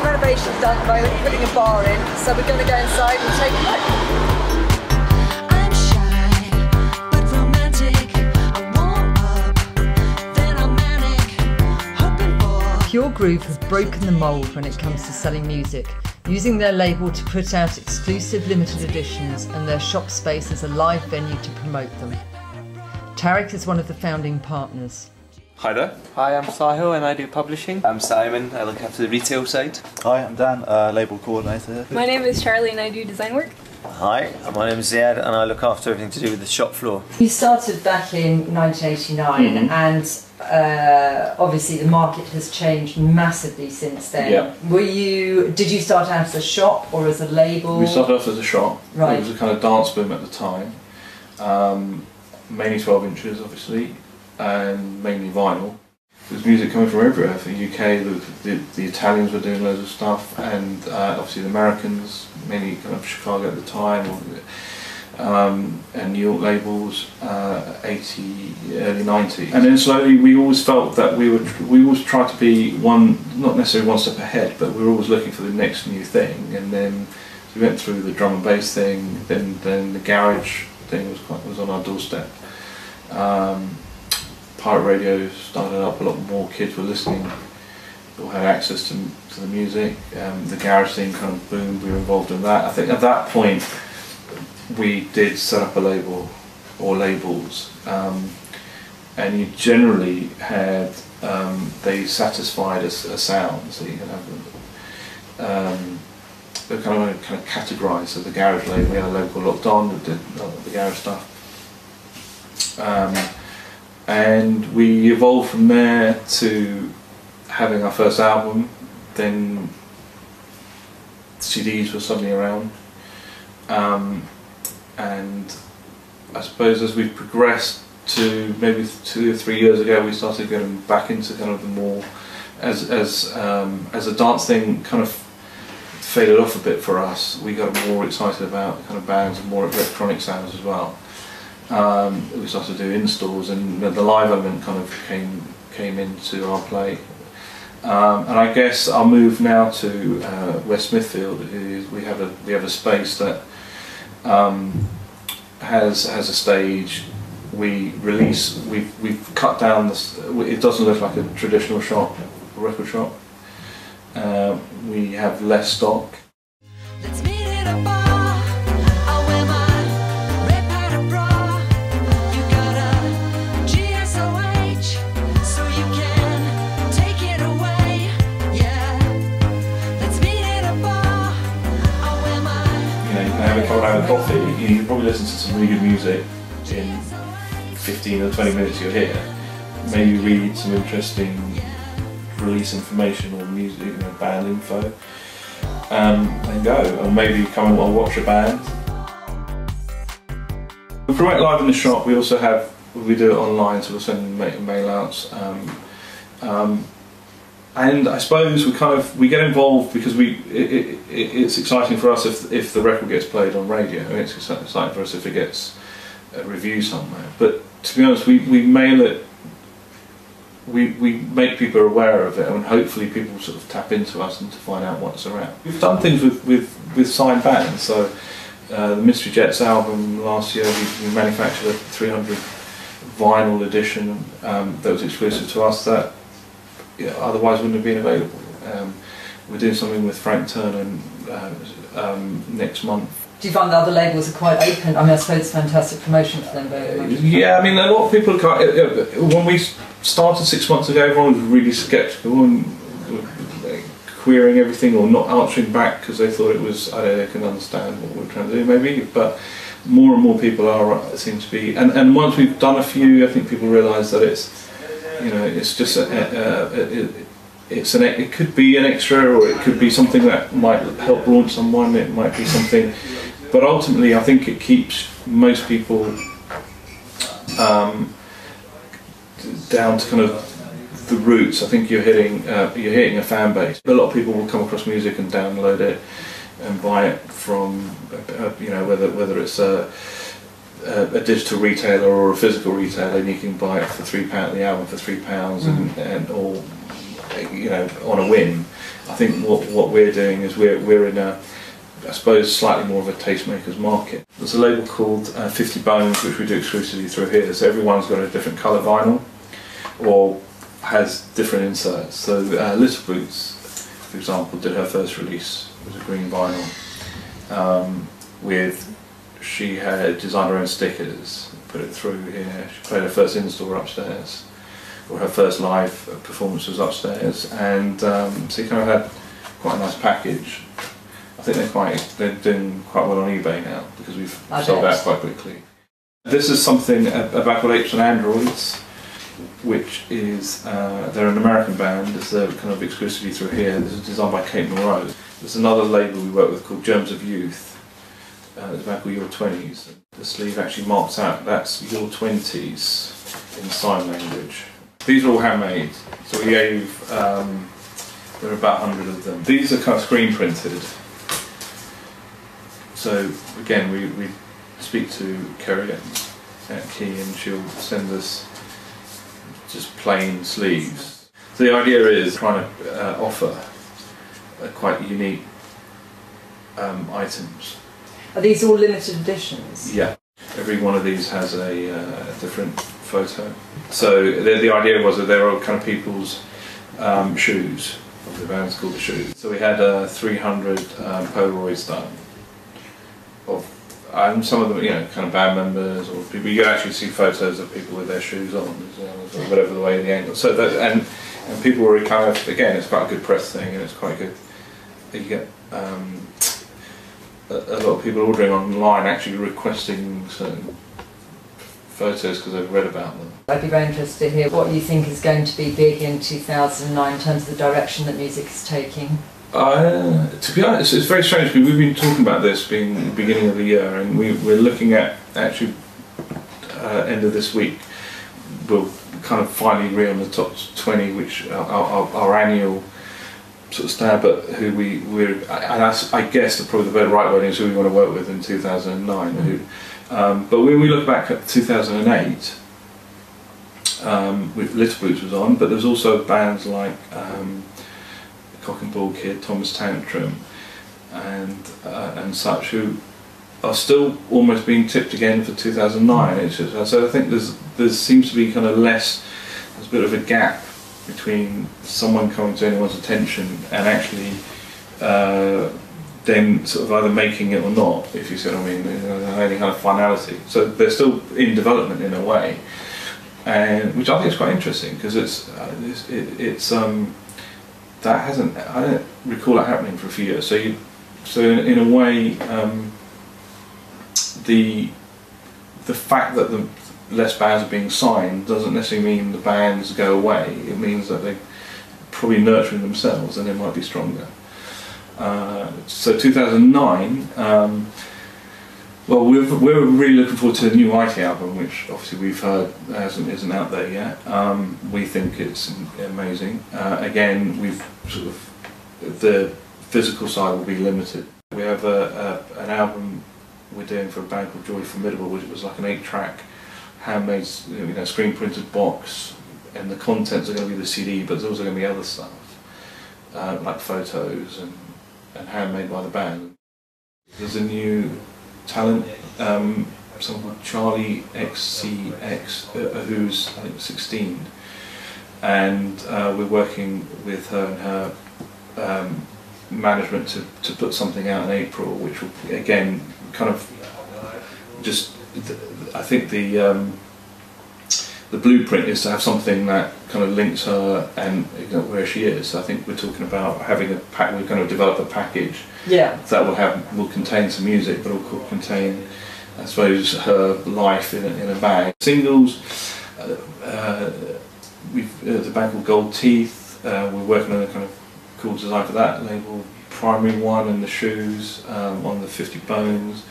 some renovations done at the moment, putting a bar in, so we're going to go inside and take a look. Pure Groove has broken the mould when it comes to selling music, using their label to put out exclusive limited editions and their shop space as a live venue to promote them. Tarek is one of the founding partners. Hi there. Hi, I'm Sahil and I do publishing. I'm Simon, I look after the retail side. Hi, I'm Dan, label coordinator. My name is Charlie and I do design work. Hi, my name is Ziad and I look after everything to do with the shop floor. You started back in 1989 and obviously the market has changed massively since then. Yeah. Did you start out as a shop or as a label? We started off as a shop. Right. It was a kind of dance boom at the time. Mainly 12 inches obviously, and mainly vinyl. There's music coming from everywhere. From the UK, the Italians were doing loads of stuff, and obviously the Americans, mainly kind of Chicago at the time, and New York labels, 80, early 90s. And then slowly we always felt that we always tried to be not necessarily one step ahead, but we were always looking for the next new thing. And then we went through the drum and bass thing, then the garage thing was on our doorstep. Pirate radio started up, a lot more kids were listening or had access to the music. The garage thing kind of boomed, we were involved in that. I think at that point we did set up a label or labels, and you generally had they satisfied a sound, so you can have they're kind of categorised. So the garage label, we had a label called Locked On that did the garage stuff. And we evolved from there to having our first album, then CDs were suddenly around, and I suppose as we progressed to maybe 2 or 3 years ago, we started getting back into kind of the more, as a dance thing kind of faded off a bit for us, we got more excited about kind of bands and more electronic sounds as well. We started to do in-stores, and the live element kind of came into our play. And I guess our move now to West Smithfield is we have a space that has a stage. We've cut down it doesn't look like a traditional shop, a record shop. We have less stock. Having coffee, you can probably listen to some really good music in 15 or 20 minutes you're here. Maybe read some interesting release information or music, band info, and go. Or maybe come and watch a band. We promote live in the shop. We also we do it online, so we'll send mail outs. And I suppose we get involved because it's exciting for us if the record gets played on radio, and it's exciting for us if it gets a review somewhere. But to be honest, we mail it. We make people aware of it, and hopefully people sort of tap into us and to find out what's around. We've done things with signed bands. So the Mystery Jets album last year, we manufactured a 300 vinyl edition that was exclusive to us. That otherwise wouldn't have been available. We're doing something with Frank Turner next month. Do you find that other labels are quite open? I mean, I suppose it's fantastic promotion for them very much. Yeah, I mean, a lot of people when we started 6 months ago, everyone was really sceptical and querying everything or not answering back because they thought it was, I don't know, they couldn't understand what we were trying to do maybe, but more and more people seem to be, and once we've done a few, I think people realise that it's just it could be an extra, or it could be something that might help launch someone. It might be something, but ultimately, I think it keeps most people down to kind of the roots. I think you're hitting a fan base. A lot of people will come across music and download it and buy it from whether it's a digital retailer or a physical retailer, and you can buy it for £3, the album for £3, and or on a whim. I think what we're doing is we're in a, I suppose, slightly more of a tastemaker's market. There's a label called 50 Bones, which we do exclusively through here. So everyone's got a different colour vinyl, or has different inserts. So Little Boots, for example, did her first release with a green vinyl. She had designed her own stickers, put it through here. She played her first in-store upstairs, or her first live performance was upstairs, and so you kind of had quite a nice package. I think they're doing quite well on eBay now because we've sold out quite quickly. This is something a band called Apes and Androids, which is they're an American band. It's kind of exclusively through here. This is designed by Kate Monroe. There's another label we work with called Germs of Youth. There's a band called Your 20s. The sleeve actually marks out that's Your 20s in sign language. These are all handmade. So we gave there are about 100 of them. These are kind of screen printed. So again, we speak to Kerry at Key, and she'll send us just plain sleeves. So the idea is trying to offer quite unique items. Are these all limited editions? Yeah. Every one of these has a different photo. So the idea was that they were all kind of people's shoes. The band's called The Shoes. So we had 300 Polaroids done of some of them, kind of band members or people. You can actually see photos of people with their shoes on, or whatever the way the angle. So that and people were kind of, again, it's quite a good press thing, and it's quite good. You get a lot of people ordering online, actually requesting certain photos because they've read about them. I'd be very interested to hear what you think is going to be big in 2009 in terms of the direction that music is taking. To be honest, it's very strange because we've been talking about this being the beginning of the year, and we're looking at actually end of this week. We'll kind of finally agree on the top 20, which our annual sort of stab at who we're, and I guess probably the right word is who we want to work with in 2009. But when we look back at 2008, Little Boots was on, but there's also bands like Cock and Ball Kid, Thomas Tantrum, and such, who are still almost being tipped again for 2009. It's just, so I think there seems to be kind of there's a bit of a gap between someone coming to anyone's attention and actually them sort of either making it or not, if you see what I mean, any kind of finality. So they're still in development in a way, and which I think is quite interesting because it's that hasn't, I don't recall it happening for a few years. So in a way, the fact that the less bands are being signed doesn't necessarily mean the bands go away. It means that they're probably nurturing themselves and they might be stronger. So 2009, well, we're really looking forward to the new IT album, which obviously we've heard isn't out there yet. We think it's amazing. Again, we've sort of, the physical side will be limited. We have an album we're doing for a band called Joy Formidable, which was like an 8-track handmade, screen printed box, and the contents are going to be the CD, but there's also going to be other stuff like photos and handmade by the band. There's a new talent, someone called Charlie XCX, who's I think 16, and we're working with her and her management to put something out in April, which will again kind of just, I think the blueprint is to have something that kind of links her and where she is. So I think we're talking about having a pack. We're going to develop a package that will contain some music, but will contain, I suppose, her life in a bag. Singles. The band called Gold Teeth. We're working on a kind of cool design for that label. Primary One and The Shoes on the 50 Bones.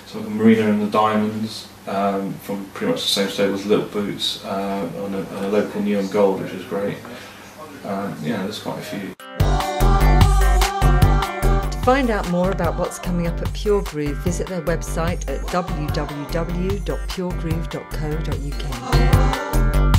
So Marina and the Diamonds. From pretty much the same stable as Little Boots on a local Neon Gold, which is great. There's quite a few. To find out more about what's coming up at Pure Groove, visit their website at www.puregroove.co.uk.